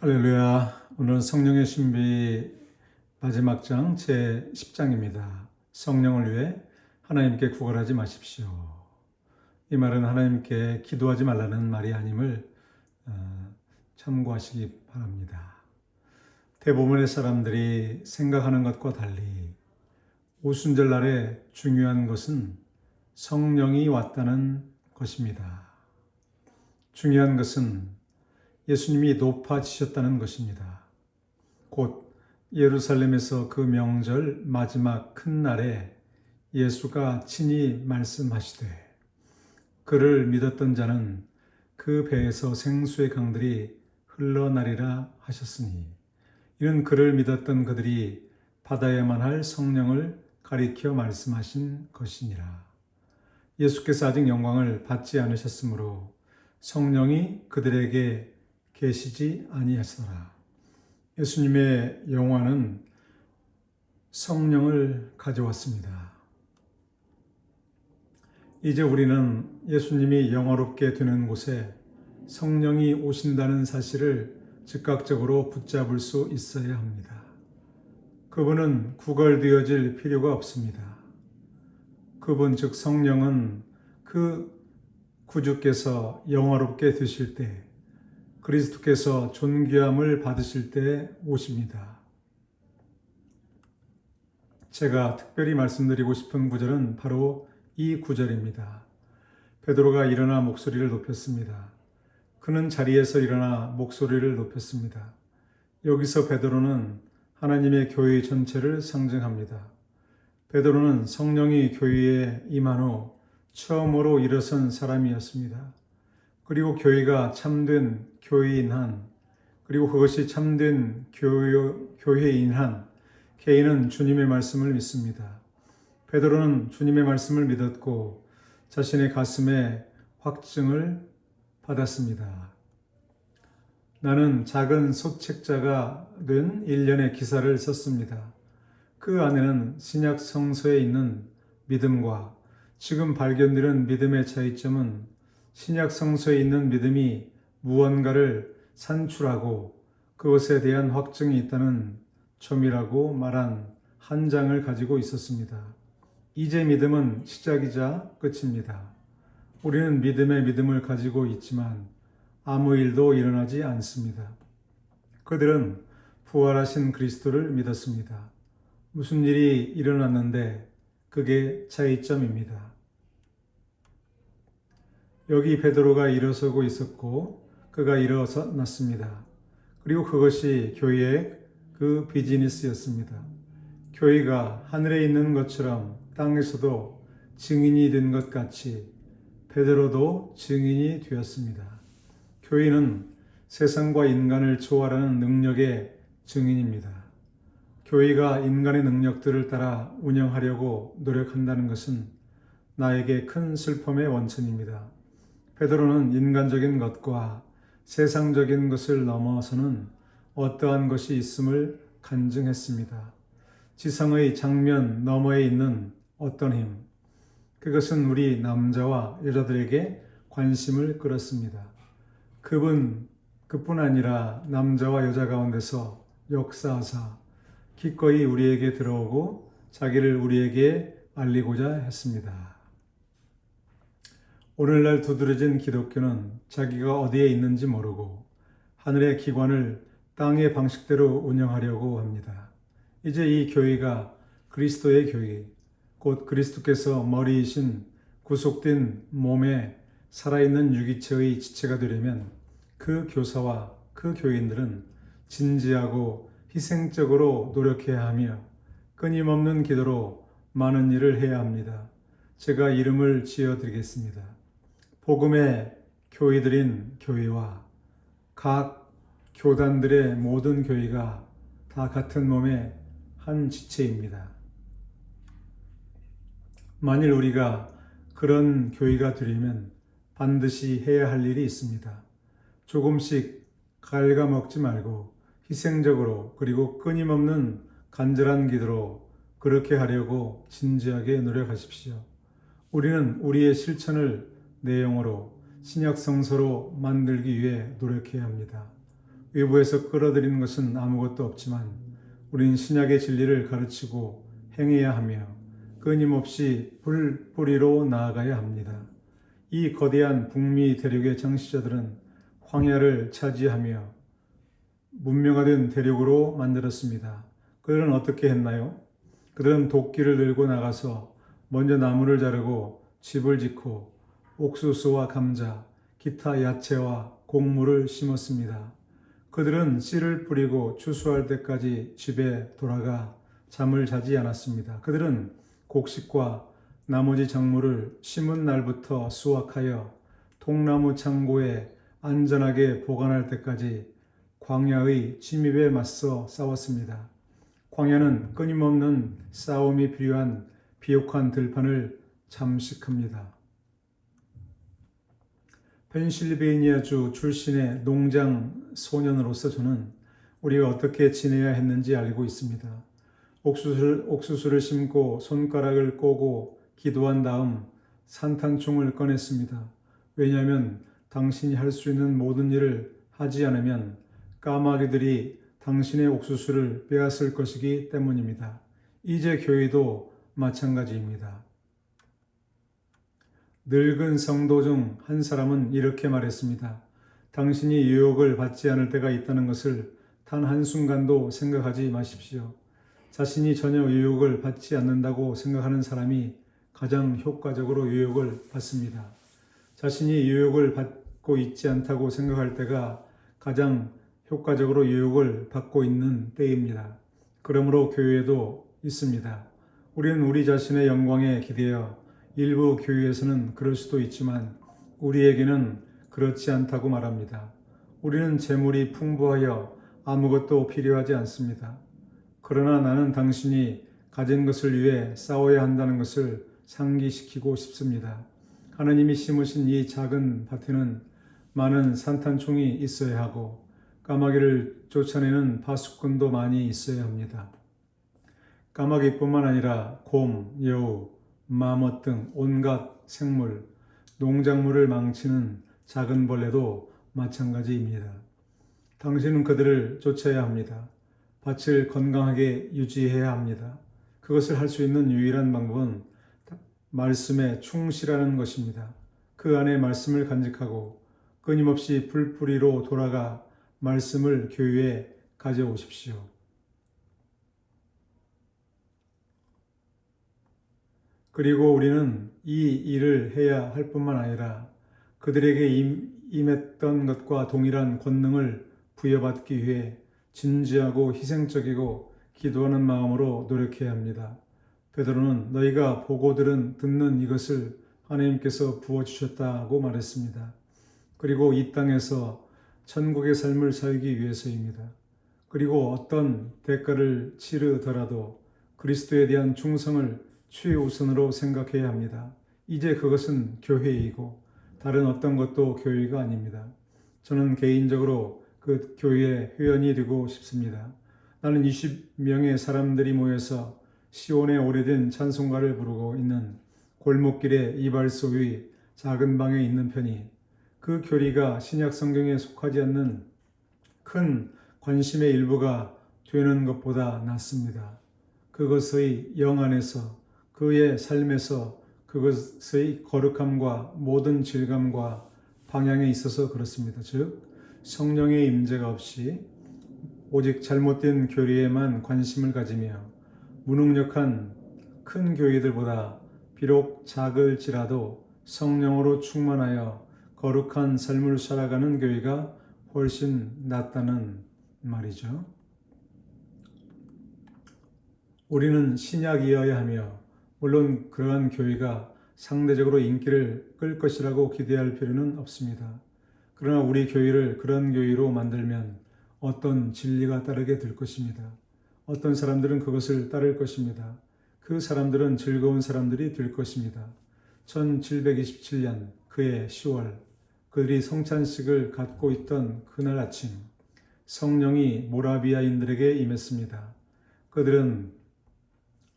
할렐루야. 오늘은 성령의 신비 마지막 장 제 10장입니다. 성령을 위해 하나님께 구걸하지 마십시오. 이 말은 하나님께 기도하지 말라는 말이 아님을 참고하시기 바랍니다. 대부분의 사람들이 생각하는 것과 달리 오순절 날에 중요한 것은 성령이 왔다는 것입니다. 중요한 것은 예수님이 높아지셨다는 것입니다. 곧 예루살렘에서 그 명절 마지막 큰 날에 예수가 친히 말씀하시되 그를 믿었던 자는 그 배에서 생수의 강들이 흘러나리라 하셨으니 이는 그를 믿었던 그들이 받아야만 할 성령을 가리켜 말씀하신 것이니라. 예수께서 아직 영광을 받지 않으셨으므로 성령이 그들에게 계시지 아니하시더라. 예수님의 영화는 성령을 가져왔습니다. 이제 우리는 예수님이 영화롭게 되는 곳에 성령이 오신다는 사실을 즉각적으로 붙잡을 수 있어야 합니다. 그분은 구걸되어질 필요가 없습니다. 그분 즉 성령은 그 구주께서 영화롭게 되실 때 그리스도께서 존귀함을 받으실 때 오십니다. 제가 특별히 말씀드리고 싶은 구절은 바로 이 구절입니다. 베드로가 일어나 목소리를 높였습니다. 그는 자리에서 일어나 목소리를 높였습니다. 여기서 베드로는 하나님의 교회 전체를 상징합니다. 베드로는 성령이 교회에 임한 후 처음으로 일어선 사람이었습니다. 그리고 교회가 참된 교회인 한, 그리고 그것이 참된 교회인 한, 개인은 주님의 말씀을 믿습니다. 베드로는 주님의 말씀을 믿었고 자신의 가슴에 확증을 받았습니다. 나는 작은 소책자가 된 일련의 기사를 썼습니다. 그 안에는 신약 성서에 있는 믿음과 지금 발견되는 믿음의 차이점은 신약 성서에 있는 믿음이 무언가를 산출하고 그것에 대한 확증이 있다는 점이라고 말한 한 장을 가지고 있었습니다. 이제 믿음은 시작이자 끝입니다. 우리는 믿음의 믿음을 가지고 있지만 아무 일도 일어나지 않습니다. 그들은 부활하신 그리스도를 믿었습니다. 무슨 일이 일어났는데 그게 차이점입니다. 여기 베드로가 일어서고 있었고 그가 일어났습니다. 그리고 그것이 교회의 그 비즈니스였습니다. 교회가 하늘에 있는 것처럼 땅에서도 증인이 된 것 같이 베드로도 증인이 되었습니다. 교회는 세상과 인간을 초월하는 능력의 증인입니다. 교회가 인간의 능력들을 따라 운영하려고 노력한다는 것은 나에게 큰 슬픔의 원천입니다. 베드로는 인간적인 것과 세상적인 것을 넘어서는 어떠한 것이 있음을 간증했습니다. 지성의 장면 너머에 있는 어떤 힘, 그것은 우리 남자와 여자들에게 관심을 끌었습니다. 그뿐 아니라 남자와 여자 가운데서 역사하사 기꺼이 우리에게 들어오고 자기를 우리에게 알리고자 했습니다. 오늘날 두드러진 기독교는 자기가 어디에 있는지 모르고 하늘의 기관을 땅의 방식대로 운영하려고 합니다. 이제 이 교회가 그리스도의 교회, 곧 그리스도께서 머리이신 구속된 몸에 살아있는 유기체의 지체가 되려면 그 교사와 그 교인들은 진지하고 희생적으로 노력해야 하며 끊임없는 기도로 많은 일을 해야 합니다. 제가 이름을 지어드리겠습니다. 복음의 교회들인 교회와 각 교단들의 모든 교회가 다 같은 몸의 한 지체입니다. 만일 우리가 그런 교회가 되려면 반드시 해야 할 일이 있습니다. 조금씩 갉아먹지 말고 희생적으로 그리고 끊임없는 간절한 기도로 그렇게 하려고 진지하게 노력하십시오. 우리는 우리의 실천을 내용으로 신약 성서로 만들기 위해 노력해야 합니다. 외부에서 끌어들이는 것은 아무것도 없지만 우린 신약의 진리를 가르치고 행해야 하며 끊임없이 불뿌리로 나아가야 합니다. 이 거대한 북미 대륙의 창시자들은 황야를 차지하며 문명화된 대륙으로 만들었습니다. 그들은 어떻게 했나요? 그들은 도끼를 들고 나가서 먼저 나무를 자르고 집을 짓고 옥수수와 감자, 기타 야채와 곡물을 심었습니다. 그들은 씨를 뿌리고 추수할 때까지 집에 돌아가 잠을 자지 않았습니다. 그들은 곡식과 나머지 작물을 심은 날부터 수확하여 통나무 창고에 안전하게 보관할 때까지 광야의 침입에 맞서 싸웠습니다. 광야는 끊임없는 싸움이 필요한 비옥한 들판을 잠식합니다. 펜실베이니아주 출신의 농장 소년으로서 저는 우리가 어떻게 지내야 했는지 알고 있습니다. 옥수수를 심고 손가락을 꼬고 기도한 다음 산탄총을 꺼냈습니다. 왜냐하면 당신이 할 수 있는 모든 일을 하지 않으면 까마귀들이 당신의 옥수수를 빼앗을 것이기 때문입니다. 이제 교회도 마찬가지입니다. 늙은 성도 중 한 사람은 이렇게 말했습니다. 당신이 유혹을 받지 않을 때가 있다는 것을 단 한순간도 생각하지 마십시오. 자신이 전혀 유혹을 받지 않는다고 생각하는 사람이 가장 효과적으로 유혹을 받습니다. 자신이 유혹을 받고 있지 않다고 생각할 때가 가장 효과적으로 유혹을 받고 있는 때입니다. 그러므로 교회에도 있습니다. 우리는 우리 자신의 영광에 기대어 일부 교회에서는 그럴 수도 있지만 우리에게는 그렇지 않다고 말합니다. 우리는 재물이 풍부하여 아무것도 필요하지 않습니다. 그러나 나는 당신이 가진 것을 위해 싸워야 한다는 것을 상기시키고 싶습니다. 하나님이 심으신 이 작은 밭에는 많은 산탄총이 있어야 하고 까마귀를 쫓아내는 파수꾼도 많이 있어야 합니다. 까마귀뿐만 아니라 곰, 여우, 마멋 등 온갖 생물, 농작물을 망치는 작은 벌레도 마찬가지입니다. 당신은 그들을 쫓아야 합니다. 밭을 건강하게 유지해야 합니다. 그것을 할 수 있는 유일한 방법은 말씀에 충실하는 것입니다. 그 안에 말씀을 간직하고 끊임없이 풀뿌리로 돌아가 말씀을 교회에 가져오십시오. 그리고 우리는 이 일을 해야 할 뿐만 아니라 그들에게 임했던 것과 동일한 권능을 부여받기 위해 진지하고 희생적이고 기도하는 마음으로 노력해야 합니다. 베드로는 너희가 보고 듣는 이것을 하나님께서 부어주셨다고 말했습니다. 그리고 이 땅에서 천국의 삶을 살기 위해서입니다. 그리고 어떤 대가를 치르더라도 그리스도에 대한 충성을 최우선으로 생각해야 합니다. 이제 그것은 교회이고 다른 어떤 것도 교회가 아닙니다. 저는 개인적으로 그 교회의 회원이 되고 싶습니다. 나는 20명의 사람들이 모여서 시온의 오래된 찬송가를 부르고 있는 골목길의 이발소 위 작은 방에 있는 편이 그 교리가 신약 성경에 속하지 않는 큰 관심의 일부가 되는 것보다 낫습니다. 그것의 영 안에서 그의 삶에서 그것의 거룩함과 모든 질감과 방향에 있어서 그렇습니다. 즉 성령의 임재가 없이 오직 잘못된 교리에만 관심을 가지며 무능력한 큰 교회들보다 비록 작을지라도 성령으로 충만하여 거룩한 삶을 살아가는 교회가 훨씬 낫다는 말이죠. 우리는 신약이어야 하며 물론 그러한 교회가 상대적으로 인기를 끌 것이라고 기대할 필요는 없습니다. 그러나 우리 교회를 그런 교회로 만들면 어떤 진리가 따르게 될 것입니다. 어떤 사람들은 그것을 따를 것입니다. 그 사람들은 즐거운 사람들이 될 것입니다. 1727년 그해 10월 그들이 성찬식을 갖고 있던 그날 아침 성령이 모라비아인들에게 임했습니다. 그들은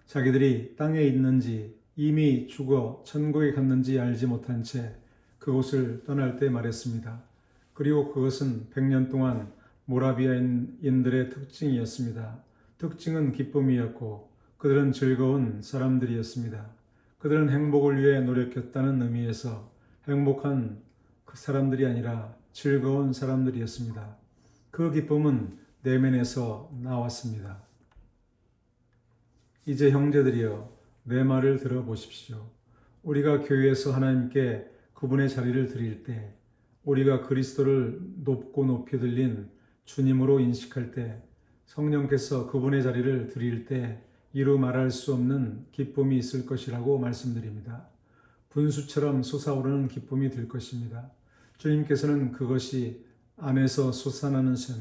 자기들이 땅에 있는지 이미 죽어 천국에 갔는지 알지 못한 채 그곳을 떠날 때 말했습니다. 그리고 그것은 100년 동안 모라비아인들의 특징이었습니다. 특징은 기쁨이었고 그들은 즐거운 사람들이었습니다. 그들은 행복을 위해 노력했다는 의미에서 행복한 그 사람들이 아니라 즐거운 사람들이었습니다. 그 기쁨은 내면에서 나왔습니다. 이제 형제들이여 내 말을 들어보십시오. 우리가 교회에서 하나님께 그분의 자리를 드릴 때, 우리가 그리스도를 높고 높이 들린 주님으로 인식할 때, 성령께서 그분의 자리를 드릴 때 이루 말할 수 없는 기쁨이 있을 것이라고 말씀드립니다. 분수처럼 솟아오르는 기쁨이 될 것입니다. 주님께서는 그것이 안에서 솟아나는 샘,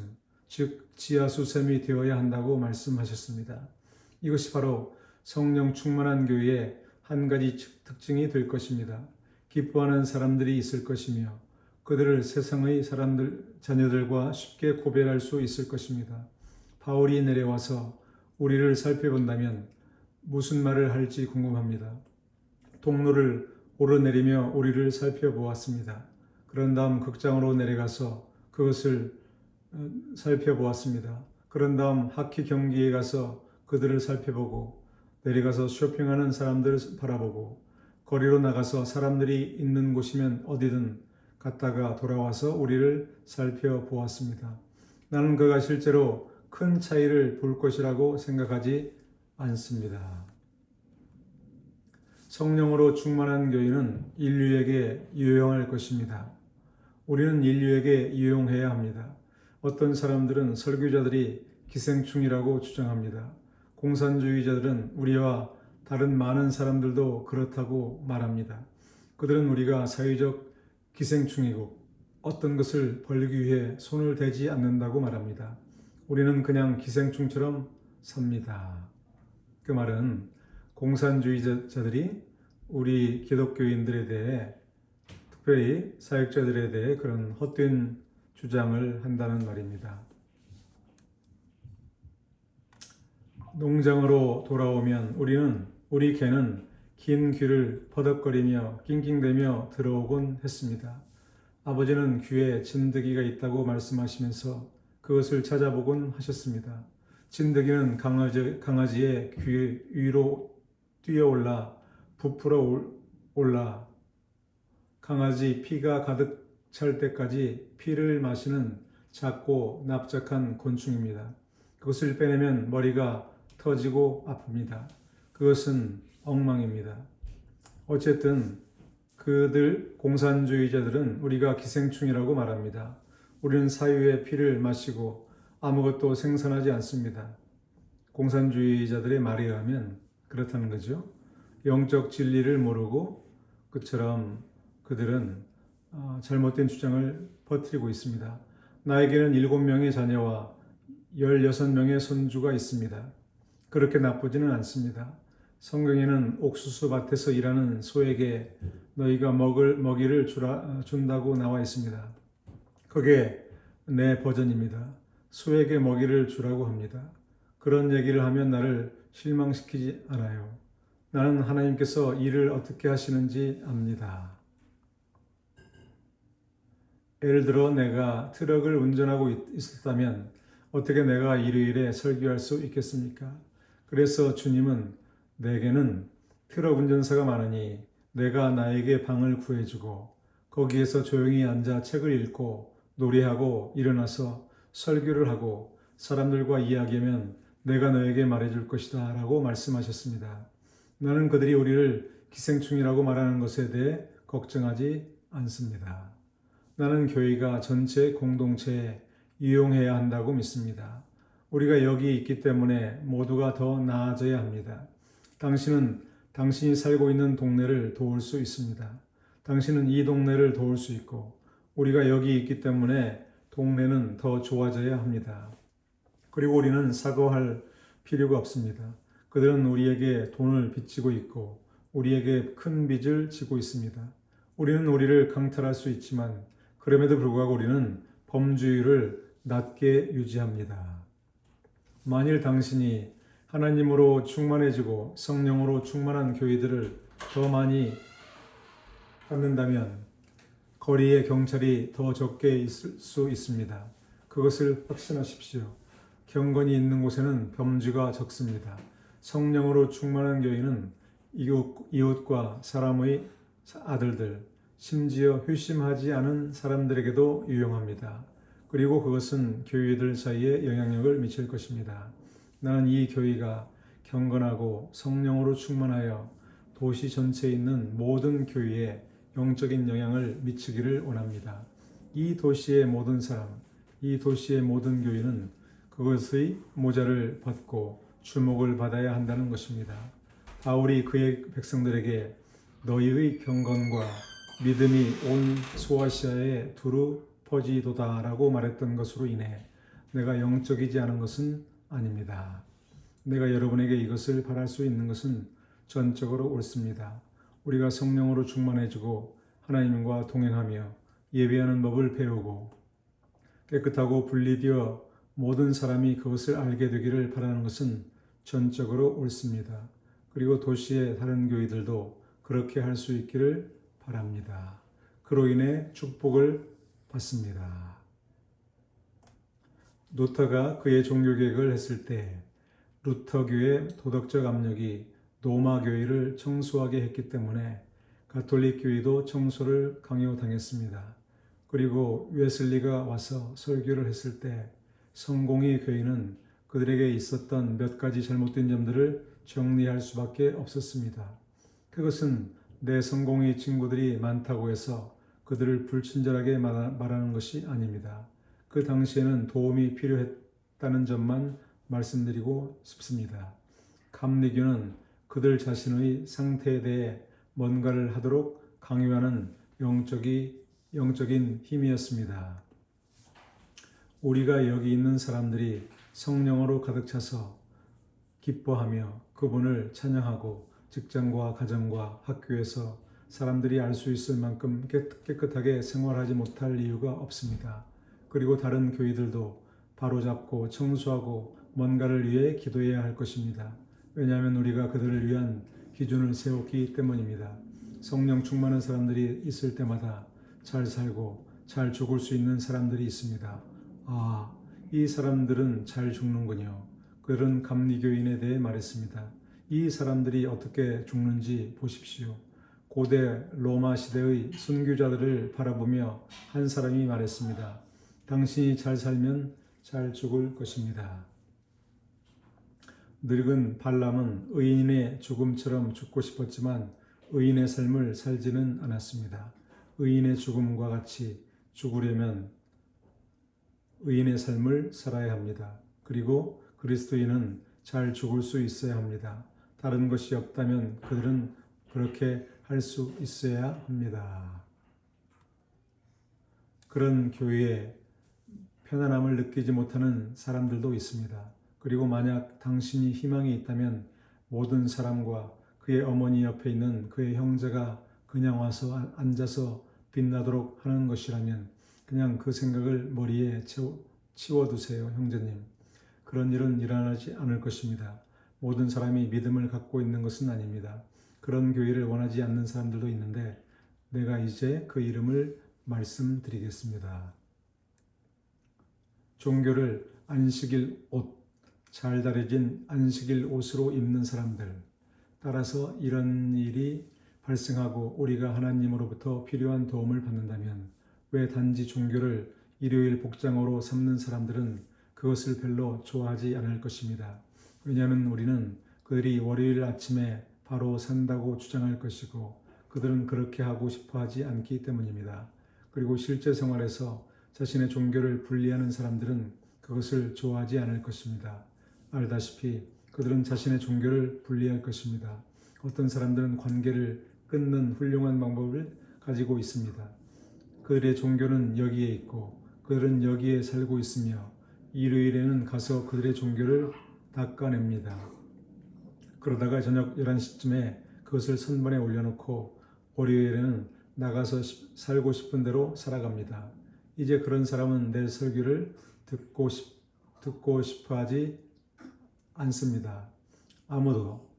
즉 지하수샘이 되어야 한다고 말씀하셨습니다. 이것이 바로 성령 충만한 교회의 한 가지 특징이 될 것입니다. 기뻐하는 사람들이 있을 것이며 그들을 세상의 자녀들과 쉽게 구별할 수 있을 것입니다. 바울이 내려와서 우리를 살펴본다면 무슨 말을 할지 궁금합니다. 통로를 오르내리며 우리를 살펴보았습니다. 그런 다음 극장으로 내려가서 그것을 살펴보았습니다. 그런 다음 하키 경기에 가서 그들을 살펴보고 내려가서 쇼핑하는 사람들을 바라보고 거리로 나가서 사람들이 있는 곳이면 어디든 갔다가 돌아와서 우리를 살펴보았습니다. 나는 그가 실제로 큰 차이를 볼 것이라고 생각하지 않습니다. 성령으로 충만한 교회는 인류에게 유용할 것입니다. 우리는 인류에게 유용해야 합니다. 어떤 사람들은 설교자들이 기생충이라고 주장합니다. 공산주의자들은 우리와 다른 많은 사람들도 그렇다고 말합니다. 그들은 우리가 사회적 기생충이고 어떤 것을 벌기 위해 손을 대지 않는다고 말합니다. 우리는 그냥 기생충처럼 삽니다. 그 말은 공산주의자들이 우리 기독교인들에 대해, 특별히 사역자들에 대해 그런 헛된 주장을 한다는 말입니다. 농장으로 돌아오면 우리 개는 긴 귀를 퍼덕거리며 낑낑대며 들어오곤 했습니다. 아버지는 귀에 진드기가 있다고 말씀하시면서 그것을 찾아보곤 하셨습니다. 진드기는 강아지의 귀 위로 뛰어올라 부풀어 올라 강아지 피가 가득 찰 때까지 피를 마시는 작고 납작한 곤충입니다. 그것을 빼내면 머리가 터지고 아픕니다. 그것은 엉망입니다. 어쨌든 그들 공산주의자들은 우리가 기생충이라고 말합니다. 우리는 사유의 피를 마시고 아무것도 생산하지 않습니다. 공산주의자들의 말에 의하면 그렇다는 거죠. 영적 진리를 모르고 그처럼 그들은 잘못된 주장을 퍼뜨리고 있습니다. 나에게는 7명의 자녀와 16명의 손주가 있습니다. 그렇게 나쁘지는 않습니다. 성경에는 옥수수 밭에서 일하는 소에게 너희가 먹이를 준다고 나와 있습니다. 그게 내 버전입니다. 소에게 먹이를 주라고 합니다. 그런 얘기를 하면 나를 실망시키지 않아요. 나는 하나님께서 일을 어떻게 하시는지 압니다. 예를 들어 내가 트럭을 운전하고 있었다면 어떻게 내가 일요일에 설교할 수 있겠습니까? 그래서 주님은 내게는 트럭 운전사가 많으니 내가 나에게 방을 구해주고 거기에서 조용히 앉아 책을 읽고 노래하고 일어나서 설교를 하고 사람들과 이야기하면 내가 너에게 말해줄 것이다 라고 말씀하셨습니다. 나는 그들이 우리를 기생충이라고 말하는 것에 대해 걱정하지 않습니다. 나는 교회가 전체 공동체에 유용해야 한다고 믿습니다. 우리가 여기 있기 때문에 모두가 더 나아져야 합니다. 당신은 당신이 살고 있는 동네를 도울 수 있습니다. 당신은 이 동네를 도울 수 있고 우리가 여기 있기 때문에 동네는 더 좋아져야 합니다. 그리고 우리는 사과할 필요가 없습니다. 그들은 우리에게 돈을 빚지고 있고 우리에게 큰 빚을 지고 있습니다. 우리는 우리를 강탈할 수 있지만 그럼에도 불구하고 우리는 범죄율을 낮게 유지합니다. 만일 당신이 하나님으로 충만해지고 성령으로 충만한 교회들을 더 많이 갖는다면 거리에 경찰이 더 적게 있을 수 있습니다. 그것을 확신하십시오. 경건이 있는 곳에는 범죄가 적습니다. 성령으로 충만한 교회는 이웃과 사람의 아들들, 심지어 회심하지 않은 사람들에게도 유용합니다. 그리고 그것은 교회들 사이에 영향력을 미칠 것입니다. 나는 이 교회가 경건하고 성령으로 충만하여 도시 전체에 있는 모든 교회에 영적인 영향을 미치기를 원합니다. 이 도시의 모든 사람, 이 도시의 모든 교회는 그것의 모자를 받고 주목을 받아야 한다는 것입니다. 바울이 그의 백성들에게 너희의 경건과 믿음이 온 소아시아에 두루 퍼지도다라고 말했던 것으로 인해 내가 영적이지 않은 것은 아닙니다. 내가 여러분에게 이것을 바랄 수 있는 것은 전적으로 옳습니다. 우리가 성령으로 충만해지고 하나님과 동행하며 예배하는 법을 배우고 깨끗하고 분리되어 모든 사람이 그것을 알게 되기를 바라는 것은 전적으로 옳습니다. 그리고 도시의 다른 교회들도 그렇게 할 수 있기를 바랍니다. 그로 인해 축복을 받습니다. 루터가 그의 종교개혁을 했을 때 루터교의 도덕적 압력이 로마 교회를 청소하게 했기 때문에 가톨릭 교회도 청소를 강요당했습니다. 그리고 웨슬리가 와서 설교를 했을 때 성공의 교회는 그들에게 있었던 몇 가지 잘못된 점들을 정리할 수밖에 없었습니다. 그것은 내 성공의 친구들이 많다고 해서 그들을 불친절하게 말하는 것이 아닙니다. 그 당시에는 도움이 필요했다는 점만 말씀드리고 싶습니다. 감리교는 그들 자신의 상태에 대해 뭔가를 하도록 강요하는 영적인 힘이었습니다. 우리가 여기 있는 사람들이 성령으로 가득 차서 기뻐하며 그분을 찬양하고 직장과 가정과 학교에서 사람들이 알 수 있을 만큼 깨끗하게 생활하지 못할 이유가 없습니다. 그리고 다른 교회들도 바로잡고 청소하고 뭔가를 위해 기도해야 할 것입니다. 왜냐하면 우리가 그들을 위한 기준을 세웠기 때문입니다. 성령 충만한 사람들이 있을 때마다 잘 살고 잘 죽을 수 있는 사람들이 있습니다. 아, 이 사람들은 잘 죽는군요. 그런 감리교인에 대해 말했습니다. 이 사람들이 어떻게 죽는지 보십시오. 고대 로마 시대의 순교자들을 바라보며 한 사람이 말했습니다. 당신이 잘 살면 잘 죽을 것입니다. 늙은 발람은 의인의 죽음처럼 죽고 싶었지만 의인의 삶을 살지는 않았습니다. 의인의 죽음과 같이 죽으려면 의인의 삶을 살아야 합니다. 그리고 그리스도인은 잘 죽을 수 있어야 합니다. 다른 것이 없다면 그들은 그렇게 할 수 있어야 합니다. 그런 교회에 편안함을 느끼지 못하는 사람들도 있습니다. 그리고 만약 당신이 희망이 있다면 모든 사람과 그의 어머니 옆에 있는 그의 형제가 그냥 와서 앉아서 빛나도록 하는 것이라면 그냥 그 생각을 머리에 치워두세요, 형제님. 그런 일은 일어나지 않을 것입니다. 모든 사람이 믿음을 갖고 있는 것은 아닙니다. 그런 교회를 원하지 않는 사람들도 있는데 내가 이제 그 이름을 말씀드리겠습니다. 종교를 안식일 옷, 잘 다려진 안식일 옷으로 입는 사람들. 따라서 이런 일이 발생하고 우리가 하나님으로부터 필요한 도움을 받는다면 왜 단지 종교를 일요일 복장으로 삼는 사람들은 그것을 별로 좋아하지 않을 것입니다. 왜냐하면 우리는 그들이 월요일 아침에 바로 산다고 주장할 것이고 그들은 그렇게 하고 싶어 하지 않기 때문입니다. 그리고 실제 생활에서 자신의 종교를 분리하는 사람들은 그것을 좋아하지 않을 것입니다. 알다시피 그들은 자신의 종교를 분리할 것입니다. 어떤 사람들은 관계를 끊는 훌륭한 방법을 가지고 있습니다. 그들의 종교는 여기에 있고 그들은 여기에 살고 있으며 일요일에는 가서 그들의 종교를 닦아냅니다. 그러다가 저녁 11시쯤에 그것을 선반에 올려놓고 월요일에는 나가서 살고 싶은 대로 살아갑니다. 이제 그런 사람은 내 설교를 듣고 싶어 하지 않습니다. 아무도.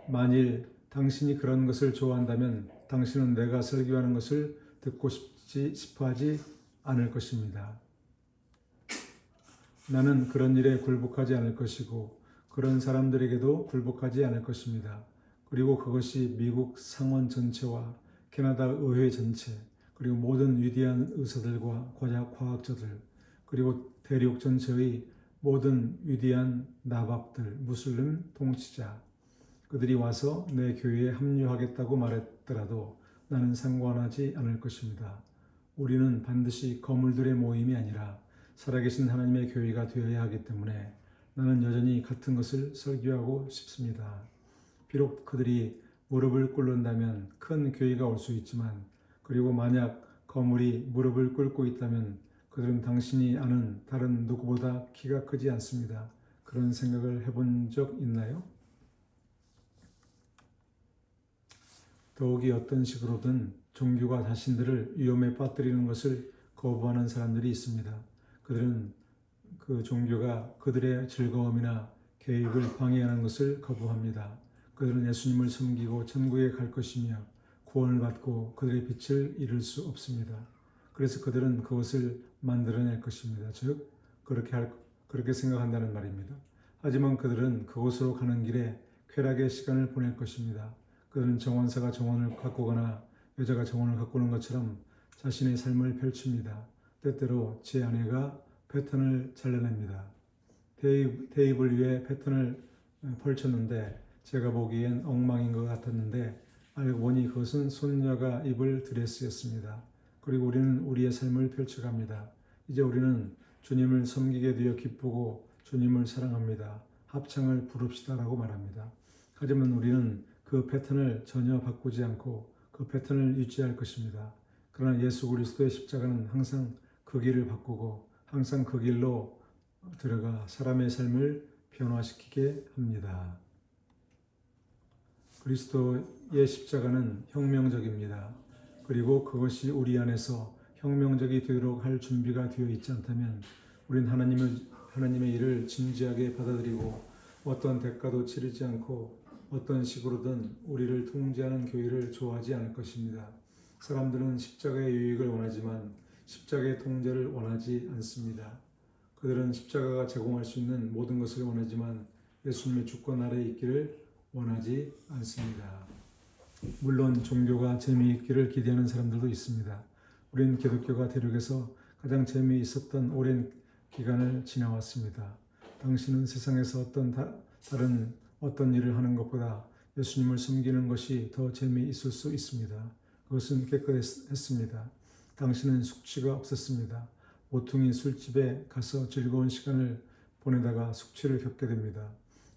만일 당신이 그런 것을 좋아한다면 당신은 내가 설교하는 것을 듣고 싶어 하지 않을 것입니다. 나는 그런 일에 굴복하지 않을 것이고 그런 사람들에게도 굴복하지 않을 것입니다. 그리고 그것이 미국 상원 전체와 캐나다 의회 전체, 그리고 모든 위대한 의사들과 과학자들, 그리고 대륙 전체의 모든 위대한 나밥들, 무슬림 통치자, 그들이 와서 내 교회에 합류하겠다고 말했더라도 나는 상관하지 않을 것입니다. 우리는 반드시 거물들의 모임이 아니라 살아계신 하나님의 교회가 되어야 하기 때문에 나는 여전히 같은 것을 설교하고 싶습니다. 비록 그들이 무릎을 꿇는다면 큰 교회가 올 수 있지만, 그리고 만약 거물이 무릎을 꿇고 있다면 그들은 당신이 아는 다른 누구보다 키가 크지 않습니다. 그런 생각을 해본 적 있나요? 더욱이 어떤 식으로든 종교가 자신들을 위험에 빠뜨리는 것을 거부하는 사람들이 있습니다. 그들은 그 종교가 그들의 즐거움이나 계획을 방해하는 것을 거부합니다. 그들은 예수님을 섬기고 천국에 갈 것이며 구원을 받고 그들의 빛을 잃을 수 없습니다. 그래서 그들은 그것을 만들어낼 것입니다. 즉 그렇게 생각한다는 말입니다. 하지만 그들은 그곳으로 가는 길에 쾌락의 시간을 보낼 것입니다. 그들은 정원사가 정원을 가꾸거나 여자가 정원을 가꾸는 것처럼 자신의 삶을 펼칩니다. 때때로 제 아내가 패턴을 잘라냅니다. 대입을 위해 패턴을 펼쳤는데 제가 보기엔 엉망인 것 같았는데 알고 보니 그것은 손녀가 입을 드레스였습니다. 그리고 우리는 우리의 삶을 펼쳐갑니다. 이제 우리는 주님을 섬기게 되어 기쁘고 주님을 사랑합니다. 합창을 부릅시다라고 말합니다. 하지만 우리는 그 패턴을 전혀 바꾸지 않고 그 패턴을 유지할 것입니다. 그러나 예수 그리스도의 십자가는 항상 그 길을 바꾸고 항상 그 길로 들어가 사람의 삶을 변화시키게 합니다. 그리스도의 십자가는 혁명적입니다. 그리고 그것이 우리 안에서 혁명적이 되도록 할 준비가 되어 있지 않다면 우린 하나님의 일을 진지하게 받아들이고 어떤 대가도 치르지 않고 어떤 식으로든 우리를 통제하는 교회를 좋아하지 않을 것입니다. 사람들은 십자가의 유익을 원하지만 십자가의 통제를 원하지 않습니다. 그들은 십자가가 제공할 수 있는 모든 것을 원하지만 예수님의 주권 아래에 있기를 원하지 않습니다. 물론 종교가 재미있기를 기대하는 사람들도 있습니다. 우리는 기독교가 대륙에서 가장 재미있었던 오랜 기간을 지나왔습니다. 당신은 세상에서 다른 어떤 일을 하는 것보다 예수님을 섬기는 것이 더 재미있을 수 있습니다. 그것은 깨끗했습니다. 당신은 숙취가 없었습니다. 모퉁이 술집에 가서 즐거운 시간을 보내다가 숙취를 겪게 됩니다.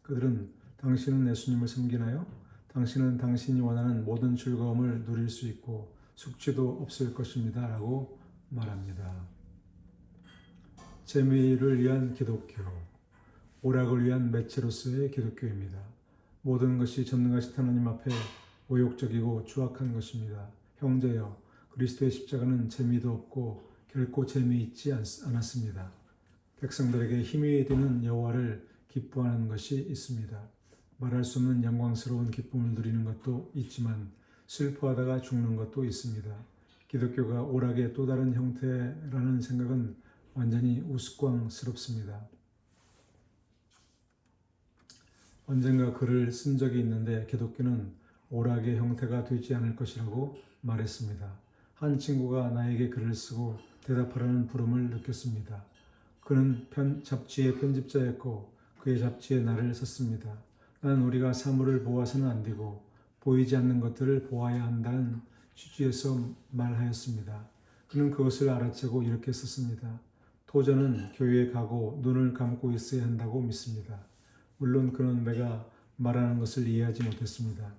그들은 당신은 예수님을 섬기나요? 당신은 당신이 원하는 모든 즐거움을 누릴 수 있고 숙취도 없을 것입니다. 라고 말합니다. 재미를 위한 기독교, 오락을 위한 매체로서의 기독교입니다. 모든 것이 전능하신 하나님 앞에 모욕적이고 추악한 것입니다. 형제여, 그리스도의 십자가는 재미도 없고 결코 재미있지 않았습니다. 백성들에게 힘이 되는 여호와를 기뻐하는 것이 있습니다. 말할 수 없는 영광스러운 기쁨을 누리는 것도 있지만 슬퍼하다가 죽는 것도 있습니다. 기독교가 오락의 또 다른 형태라는 생각은 완전히 우스꽝스럽습니다. 언젠가 글을 쓴 적이 있는데 기독교는 오락의 형태가 되지 않을 것이라고 말했습니다. 한 친구가 나에게 글을 쓰고 대답하라는 부름을 느꼈습니다. 그는 잡지의 편집자였고 그의 잡지에 나를 썼습니다. 난 우리가 사물을 보아서는 안 되고 보이지 않는 것들을 보아야 한다는 취지에서 말하였습니다. 그는 그것을 알아채고 이렇게 썼습니다. 토저는 교회에 가고 눈을 감고 있어야 한다고 믿습니다. 물론 그는 내가 말하는 것을 이해하지 못했습니다.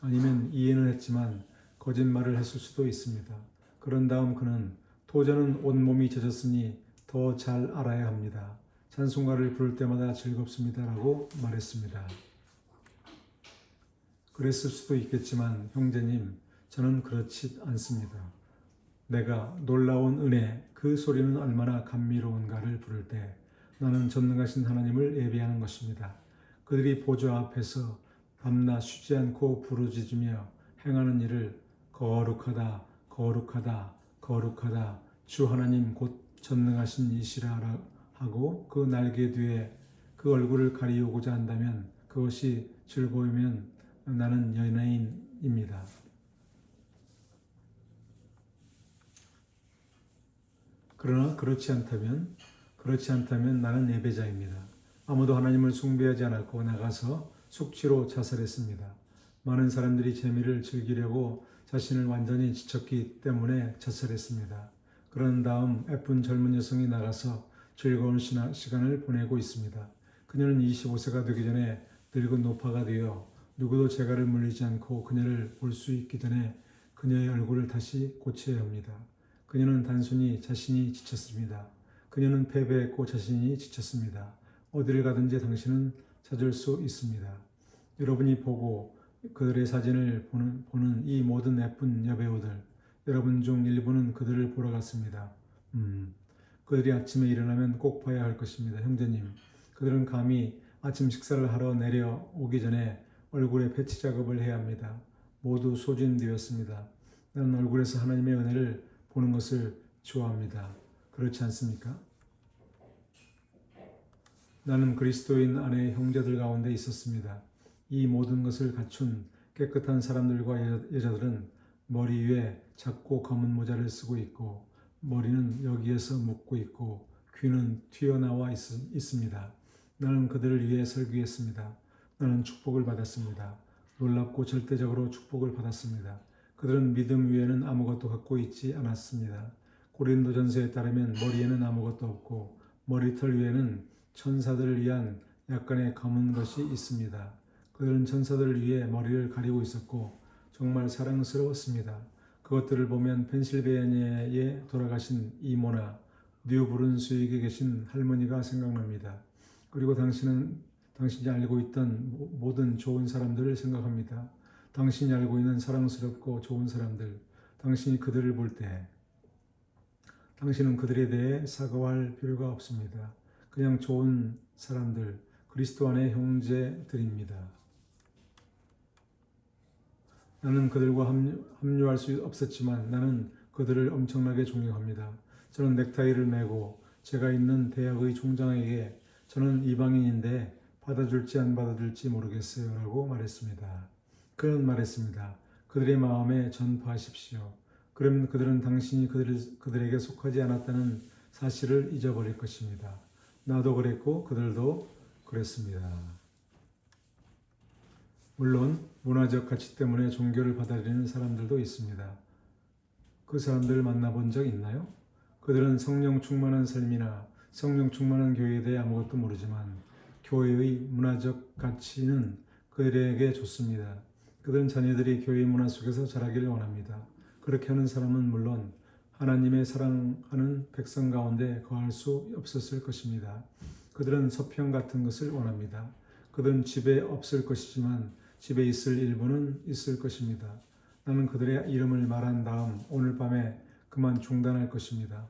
아니면 이해는 했지만 거짓말을 했을 수도 있습니다. 그런 다음 그는 토저는 온몸이 젖었으니 더 잘 알아야 합니다. 찬송가를 부를 때마다 즐겁습니다. 라고 말했습니다. 그랬을 수도 있겠지만 형제님, 저는 그렇지 않습니다. 내가 놀라운 은혜, 그 소리는 얼마나 감미로운가를 부를 때 나는 전능하신 하나님을 예배하는 것입니다. 그들이 보좌 앞에서 밤낮 쉬지 않고 부르짖으며 행하는 일을 거룩하다, 거룩하다, 거룩하다, 주 하나님 곧 전능하신 이시라 하고 그 날개 뒤에 그 얼굴을 가리우고자 한다면 그것이 즐거우면 나는 연예인입니다. 그러나 그렇지 않다면 나는 예배자입니다. 아무도 하나님을 숭배하지 않았고 나가서 숙취로 자살했습니다. 많은 사람들이 재미를 즐기려고 자신을 완전히 지쳤기 때문에 자살했습니다. 그런 다음 예쁜 젊은 여성이 나가서 즐거운 시간을 보내고 있습니다. 그녀는 25세가 되기 전에 늙은 노파가 되어 누구도 재갈을 물리지 않고 그녀를 볼 수 있기 전에 그녀의 얼굴을 다시 고쳐야 합니다. 그녀는 단순히 자신이 지쳤습니다. 그녀는 패배했고 자신이 지쳤습니다. 어디를 가든지 당신은 찾을 수 있습니다. 여러분이 보고 그들의 사진을 보는 이 모든 예쁜 여배우들, 여러분 중 일부는 그들을 보러 갔습니다. 그들이 아침에 일어나면 꼭 봐야 할 것입니다. 형제님, 그들은 감히 아침 식사를 하러 내려오기 전에 얼굴에 패치 작업을 해야 합니다. 모두 소진되었습니다. 나는 얼굴에서 하나님의 은혜를 보는 것을 좋아합니다. 그렇지 않습니까? 나는 그리스도인 안에 형제들 가운데 있었습니다. 이 모든 것을 갖춘 깨끗한 사람들과 여자들은 머리 위에 작고 검은 모자를 쓰고 있고 머리는 여기에서 묶고 있고 귀는 튀어나와 있습니다. 나는 그들을 위해 설교했습니다. 나는 축복을 받았습니다. 놀랍고 절대적으로 축복을 받았습니다. 그들은 믿음 위에는 아무것도 갖고 있지 않았습니다. 고린도전서에 따르면 머리에는 아무것도 없고 머리털 위에는 천사들을 위한 약간의 검은 것이 있습니다. 그들은 천사들을 위해 머리를 가리고 있었고 정말 사랑스러웠습니다. 그것들을 보면 펜실베니아에 돌아가신 이모나 뉴브룬스윅에 계신 할머니가 생각납니다. 그리고 당신이 알고 있던 모든 좋은 사람들을 생각합니다. 당신이 알고 있는 사랑스럽고 좋은 사람들, 당신이 그들을 볼 때 당신은 그들에 대해 사과할 필요가 없습니다. 그냥 좋은 사람들, 그리스도 안의 형제들입니다. 나는 그들과 합류할 수 없었지만 나는 그들을 엄청나게 존경합니다. 저는 넥타이를 매고 제가 있는 대학의 총장에게 저는 이방인인데 받아줄지 안 받아줄지 모르겠어요 라고 말했습니다. 그는 말했습니다. 그들의 마음에 전파하십시오. 그러면 그들은 당신이 그들에게 속하지 않았다는 사실을 잊어버릴 것입니다. 나도 그랬고 그들도 그랬습니다. 물론 문화적 가치 때문에 종교를 받아들이는 사람들도 있습니다. 그 사람들을 만나본 적 있나요? 그들은 성령 충만한 삶이나 성령 충만한 교회에 대해 아무것도 모르지만 교회의 문화적 가치는 그들에게 좋습니다. 그들은 자녀들이 교회 문화 속에서 자라기를 원합니다. 그렇게 하는 사람은 물론 하나님의 사랑하는 백성 가운데 거할 수 없었을 것입니다. 그들은 서평 같은 것을 원합니다. 그들은 집에 없을 것이지만 집에 있을 일부는 있을 것입니다. 나는 그들의 이름을 말한 다음 오늘 밤에 그만 중단할 것입니다.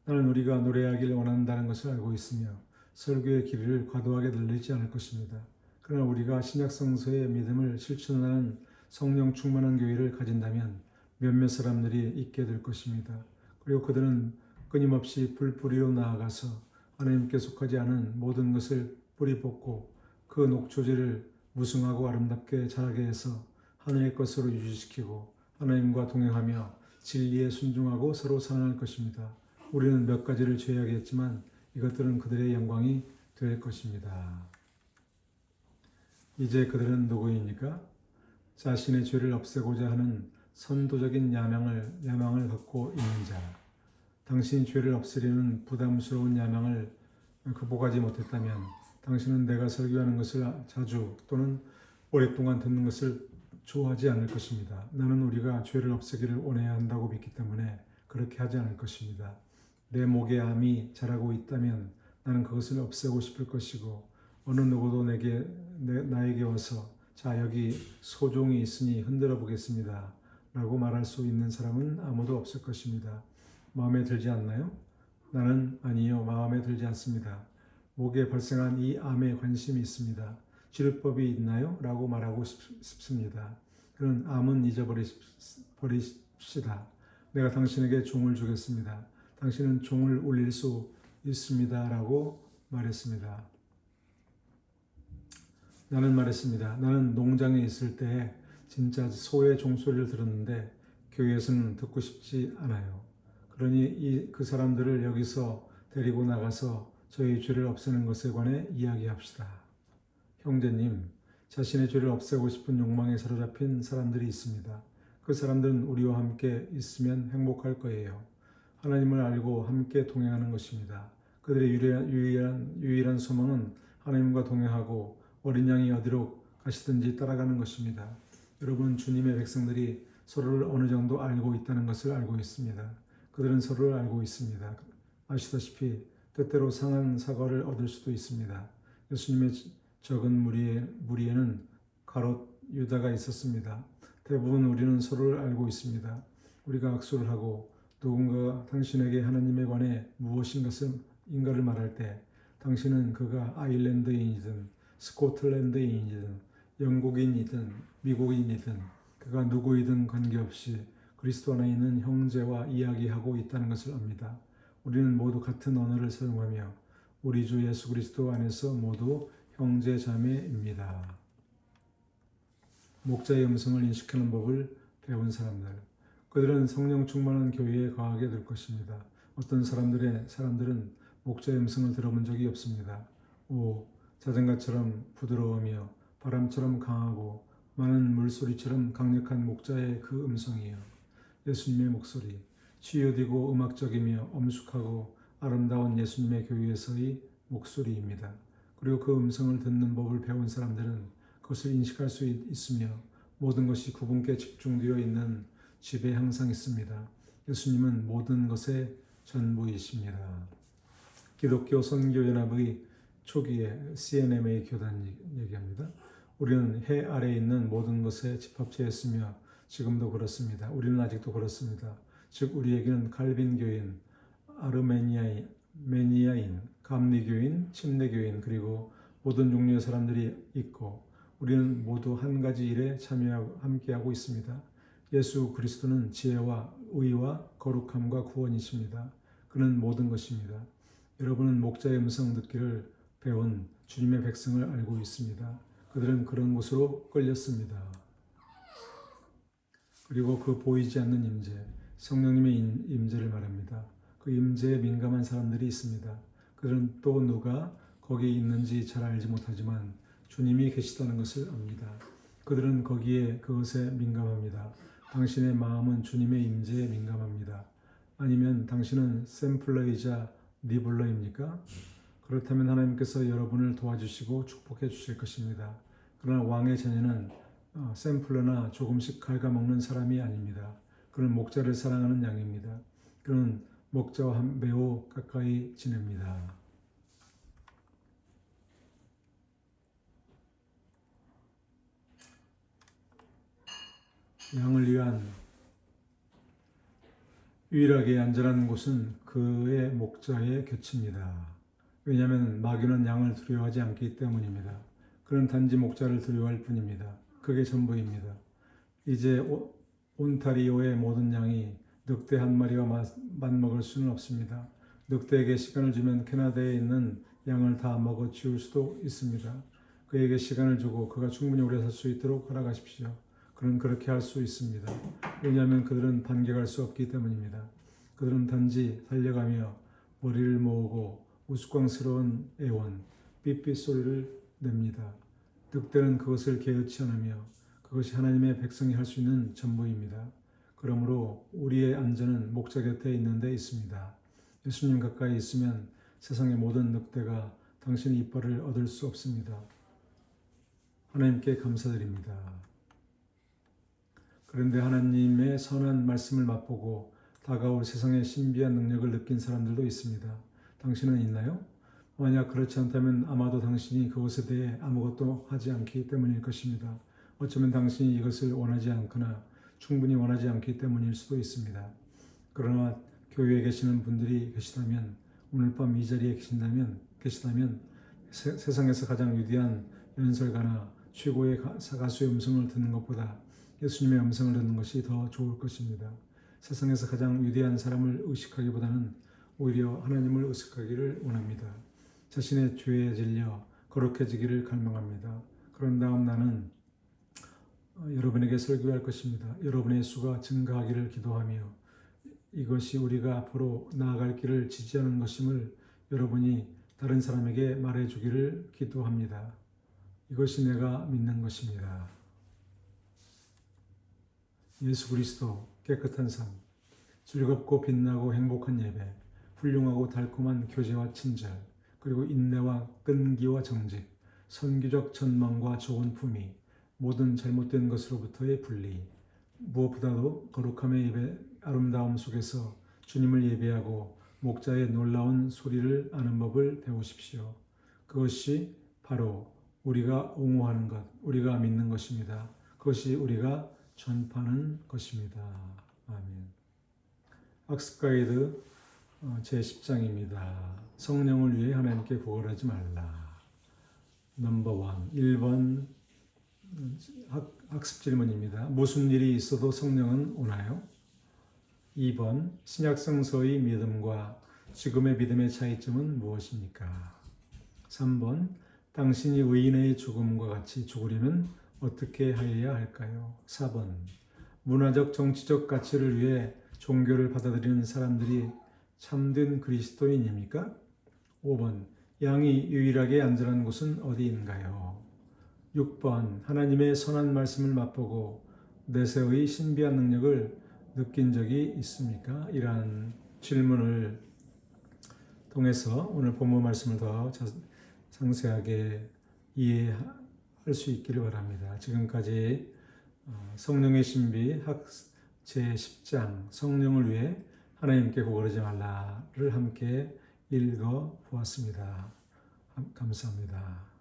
나는 우리가 노래하길 원한다는 것을 알고 있으며 설교의 길이를 과도하게 늘리지 않을 것입니다. 그러나 우리가 신약성서의 믿음을 실천하는 성령 충만한 교회를 가진다면 몇몇 사람들이 있게 될 것입니다. 그리고 그들은 끊임없이 불뿌리로 나아가서 하나님께 속하지 않은 모든 것을 뿌리 뽑고 그 녹초지를 무성하고 아름답게 자라게 해서 하늘의 것으로 유지시키고 하나님과 동행하며 진리에 순종하고 서로 사랑할 것입니다. 우리는 몇 가지를 죄하겠지만 이것들은 그들의 영광이 될 것입니다. 이제 그들은 누구입니까? 자신의 죄를 없애고자 하는 선도적인 야망을 갖고 있는 자. 당신이 죄를 없애려는 부담스러운 야망을 극복하지 못했다면 당신은 내가 설교하는 것을 자주 또는 오랫동안 듣는 것을 좋아하지 않을 것입니다. 나는 우리가 죄를 없애기를 원해야 한다고 믿기 때문에 그렇게 하지 않을 것입니다. 내 목에 암이 자라고 있다면 나는 그것을 없애고 싶을 것이고 어느 누구도 나에게 와서 자 여기 소종이 있으니 흔들어 보겠습니다 라고 말할 수 있는 사람은 아무도 없을 것입니다. 마음에 들지 않나요? 나는 아니요 마음에 들지 않습니다. 목에 발생한 이 암에 관심이 있습니다. 치료법이 있나요? 라고 말하고 싶습니다. 그런 암은 잊어버리십시다. 내가 당신에게 종을 주겠습니다. 당신은 종을 울릴 수 있습니다. 라고 말했습니다. 나는 말했습니다. 나는 농장에 있을 때 진짜 소의 종소리를 들었는데 교회에서는 듣고 싶지 않아요. 그러니 그 사람들을 여기서 데리고 나가서 저희 죄를 없애는 것에 관해 이야기합시다. 형제님, 자신의 죄를 없애고 싶은 욕망에 사로잡힌 사람들이 있습니다. 그 사람들은 우리와 함께 있으면 행복할 거예요. 하나님을 알고 함께 동행하는 것입니다. 그들의 유일한 소망은 하나님과 동행하고 어린 양이 어디로 가시든지 따라가는 것입니다. 여러분, 주님의 백성들이 서로를 어느 정도 알고 있다는 것을 알고 있습니다. 그들은 서로를 알고 있습니다. 아시다시피 때때로 상한 사과를 얻을 수도 있습니다. 예수님의 적은 무리에는 가롯 유다가 있었습니다. 대부분 우리는 서로를 알고 있습니다. 우리가 악수를 하고 누군가가 당신에게 하나님에 관해 무엇인가를 말할 때 당신은 그가 아일랜드인이든 스코틀랜드인이든 영국인이든 미국인이든 그가 누구이든 관계없이 그리스도 안에 있는 형제와 이야기하고 있다는 것을 압니다. 우리는 모두 같은 언어를 사용하며 우리 주 예수 그리스도 안에서 모두 형제 자매입니다. 목자의 음성을 인식하는 법을 배운 사람들, 그들은 성령 충만한 교회에 거하게 될 것입니다. 어떤 사람들은 목자의 음성을 들어본 적이 없습니다. 자전거처럼 부드러우며 바람처럼 강하고 많은 물소리처럼 강력한 목자의 그 음성이요. 예수님의 목소리, 치유되고 음악적이며 엄숙하고 아름다운 예수님의 교회에서의 목소리입니다. 그리고 그 음성을 듣는 법을 배운 사람들은 그것을 인식할 수 있으며 모든 것이 그분께 집중되어 있는 집에 항상 있습니다. 예수님은 모든 것의 전부이십니다. 기독교 선교연합의 초기에 CNMA 교단 얘기합니다. 우리는 해 아래에 있는 모든 것의 집합체였으며 지금도 그렇습니다. 우리는 아직도 그렇습니다. 즉 우리에게는 칼빈교인, 아르메니아인, 감리교인, 침례교인 그리고 모든 종류의 사람들이 있고 우리는 모두 한 가지 일에 함께하고 있습니다. 예수 그리스도는 지혜와 의와 거룩함과 구원이십니다. 그는 모든 것입니다. 여러분은 목자의 음성 듣기를 배운 주님의 백성을 알고 있습니다. 그들은 그런 곳으로 끌렸습니다. 그리고 그 보이지 않는 임재, 성령님의 임재를 말합니다. 그 임재에 민감한 사람들이 있습니다. 그들은 또 누가 거기에 있는지 잘 알지 못하지만 주님이 계시다는 것을 압니다. 그들은 그것에 민감합니다. 당신의 마음은 주님의 임재에 민감합니다. 아니면 당신은 샘플러이자 니블러입니까? 그렇다면 하나님께서 여러분을 도와주시고 축복해 주실 것입니다. 그러나 왕의 자녀는 샘플러나 조금씩 갉아먹는 사람이 아닙니다. 그는 목자를 사랑하는 양입니다. 그는 목자와 매우 가까이 지냅니다. 양을 위한 유일하게 안전한 곳은 그의 목자의 곁입니다. 왜냐하면 마귀는 양을 두려워하지 않기 때문입니다. 그는 단지 목자를 두려워할 뿐입니다. 그게 전부입니다. 이제 온타리오의 모든 양이 늑대 한 마리와 맞먹을 수는 없습니다. 늑대에게 시간을 주면 캐나다에 있는 양을 다 먹어 치울 수도 있습니다. 그에게 시간을 주고 그가 충분히 오래 살 수 있도록 허락하십시오. 그는 그렇게 할 수 있습니다. 왜냐하면 그들은 반격할 수 없기 때문입니다. 그들은 단지 달려가며 머리를 모으고 우스꽝스러운 애원, 삐삐 소리를 냅니다. 늑대는 그것을 개의치 않으며 그것이 하나님의 백성이 할 수 있는 전부입니다. 그러므로 우리의 안전은 목자 곁에 있는 데 있습니다. 예수님 가까이 있으면 세상의 모든 늑대가 당신의 이빨을 얻을 수 없습니다. 하나님께 감사드립니다. 그런데 하나님의 선한 말씀을 맛보고 다가올 세상의 신비한 능력을 느낀 사람들도 있습니다. 당신은 있나요? 만약 그렇지 않다면 아마도 당신이 그것에 대해 아무것도 하지 않기 때문일 것입니다. 어쩌면 당신이 이것을 원하지 않거나 충분히 원하지 않기 때문일 수도 있습니다. 그러나 교회에 계시는 분들이 계시다면, 오늘 밤 이 자리에 계시다면 세상에서 가장 위대한 연설가나 최고의 가수의 음성을 듣는 것보다 예수님의 음성을 듣는 것이 더 좋을 것입니다. 세상에서 가장 위대한 사람을 의식하기보다는 오히려 하나님을 의식하기를 원합니다. 자신의 죄에 질려 거룩해지기를 갈망합니다. 그런 다음 나는 여러분에게 설교할 것입니다. 여러분의 수가 증가하기를 기도하며 이것이 우리가 앞으로 나아갈 길을 지지하는 것임을 여러분이 다른 사람에게 말해주기를 기도합니다. 이것이 내가 믿는 것입니다. 예수 그리스도 깨끗한 삶, 즐겁고 빛나고 행복한 예배, 훌륭하고 달콤한 교제와 친절, 그리고 인내와 끈기와 정직, 선교적 전망과 좋은 품위, 모든 잘못된 것으로부터의 분리, 무엇보다도 거룩함의 예배, 아름다움 속에서 주님을 예배하고 목자의 놀라운 소리를 아는 법을 배우십시오. 그것이 바로 우리가 옹호하는 것, 우리가 믿는 것입니다. 그것이 우리가 전파하는 것입니다. 아멘. 학습 가이드 제10장입니다. 성령을 위해 하나님께 구걸하지 말라. 넘버 1, 1번 학습 질문입니다. 무슨 일이 있어도 성령은 오나요? 2번 신약성서의 믿음과 지금의 믿음의 차이점은 무엇입니까? 3번 당신이 의인의 죽음과 같이 죽으려면 어떻게 하여야 할까요? 4번 문화적 정치적 가치를 위해 종교를 받아들이는 사람들이 참된 그리스도인입니까? 5번 양이 유일하게 안전한 곳은 어디인가요? 6번 하나님의 선한 말씀을 맛보고 내세의 신비한 능력을 느낀 적이 있습니까? 이러한 질문을 통해서 오늘 본문 말씀을 더 상세하게 이해할 수 있기를 바랍니다. 지금까지 성령의 신비 제10장 성령을 위해 하나님께 구걸하지 말라를 함께 읽어 보았습니다. 감사합니다.